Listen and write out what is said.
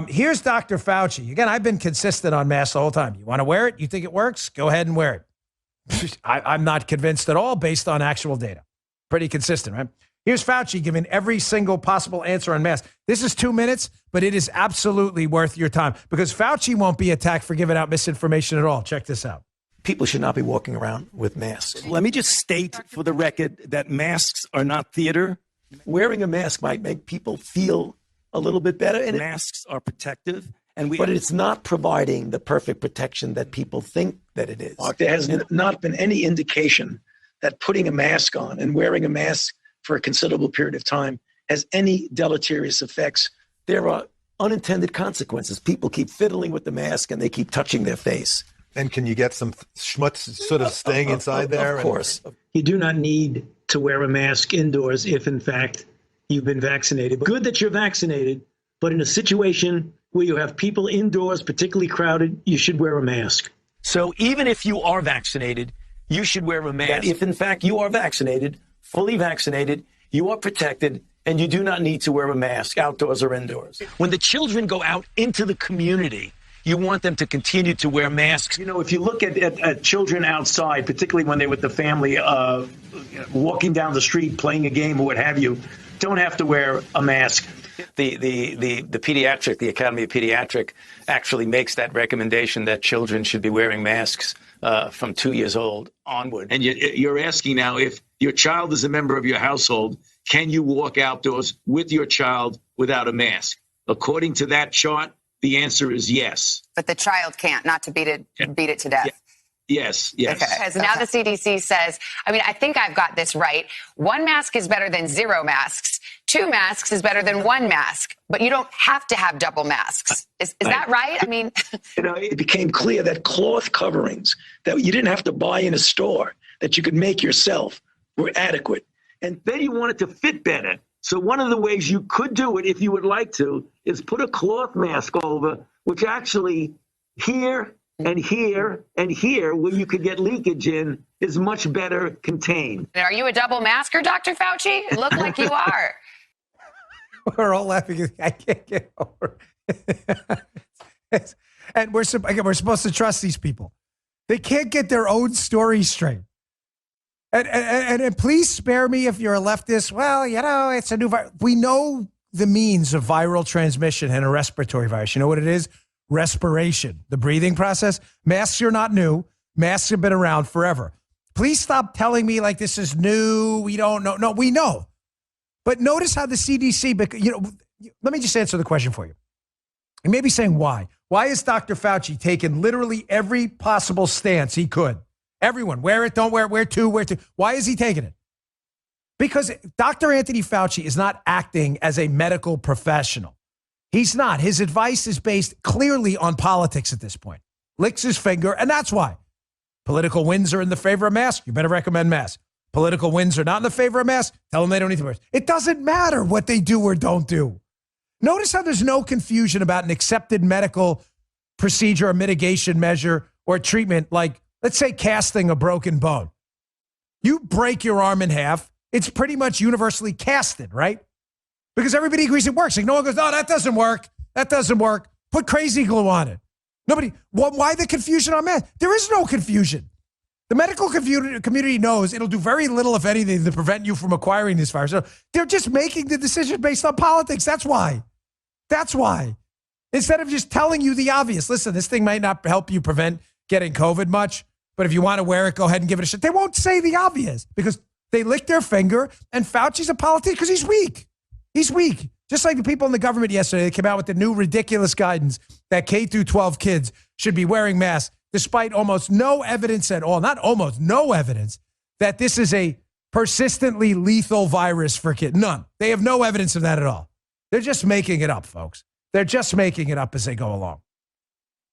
Here's Dr. Fauci. Again, I've been consistent on masks the whole time. You want to wear it? You think it works? Go ahead and wear it. I'm not convinced at all based on actual data. Pretty consistent, right? Here's Fauci giving every single possible answer on masks. This is 2 minutes, but it is absolutely worth your time because Fauci won't be attacked for giving out misinformation at all. Check this out. People should not be walking around with masks. Let me just state for the record that masks are not theater. Wearing a mask might make people feel a little bit better. And Masks are protective. But it's not providing the perfect protection that people think that it is. Mark, there has not been any indication that putting a mask on and wearing a mask for a considerable period of time has any deleterious effects. There are unintended consequences. People keep fiddling with the mask and they keep touching their face. And can you get some schmutz sort of staying inside there? Of course. You do not need to wear a mask indoors if, in fact, you've been vaccinated. Good that you're vaccinated, but in a situation where you have people indoors, particularly crowded, you should wear a mask. So even if you are vaccinated, you should wear a mask. That if, in fact, you are vaccinated, fully vaccinated, you are protected, and you do not need to wear a mask outdoors or indoors. When the children go out into the community, you want them to continue to wear masks. You know, if you look at children outside, particularly when they're with the family, walking down the street, playing a game or what have you, don't have to wear a mask. The pediatric, the Academy of Pediatric actually makes that recommendation that children should be wearing masks from 2 years old onward. And you're asking now, if your child is a member of your household, can you walk outdoors with your child without a mask? According to that chart, the answer is yes. But the child can't, not to beat it to death. Yes. Okay. Because now the CDC says, I mean, I think I've got this right. 1 mask is better than 0 masks. 2 masks is better than 1 mask. But you don't have to have double masks. Is that right? I mean, it became clear that cloth coverings that you didn't have to buy in a store, that you could make yourself, were adequate. And then you want it to fit better. So one of the ways you could do it, if you would like to, is put a cloth mask over, which actually here and here and here, where you could get leakage in, is much better contained. are you a double masker, Dr. Fauci? It looked like you are. We're all laughing. I can't get over it. And we're supposed to trust these people. They can't get their own story straight. And please spare me if you're a leftist. Well, it's a new virus. We know the means of viral transmission in a respiratory virus. You know what it is? Respiration, the breathing process. Masks are not new. Masks have been around forever. Please stop telling me like this is new. We don't know. No, we know. But notice how the CDC, let me just answer the question for you. You may be saying why. Why is Dr. Fauci taking literally every possible stance he could? Everyone, wear it, don't wear it, wear two. Why is he taking it? Because Dr. Anthony Fauci is not acting as a medical professional. He's not. His advice is based clearly on politics at this point. Licks his finger, and that's why. Political winds are in the favor of masks. You better recommend masks. Political winds are not in the favor of masks. Tell them they don't need to wear it. It doesn't matter what they do or don't do. Notice how there's no confusion about an accepted medical procedure or mitigation measure or treatment like, let's say, casting a broken bone. You break your arm in half, it's pretty much universally casted, right? Because everybody agrees it works. Like no one goes, no, that doesn't work. That doesn't work. Put crazy glue on it. Nobody. Why the confusion on that? There is no confusion. The medical community knows it'll do very little, if anything, to prevent you from acquiring this virus. So they're just making the decision based on politics. That's why. That's why. Instead of just telling you the obvious, listen, this thing might not help you prevent getting COVID much, but if you want to wear it, go ahead and give it a shot. They won't say the obvious because they lick their finger, and Fauci's a politician because he's weak. He's weak. Just like the people in the government yesterday, they came out with the new ridiculous guidance that K through 12 kids should be wearing masks, despite almost no evidence at all, not almost no evidence, that this is a persistently lethal virus for kids. None. They have no evidence of that at all. They're just making it up, folks. They're just making it up as they go along.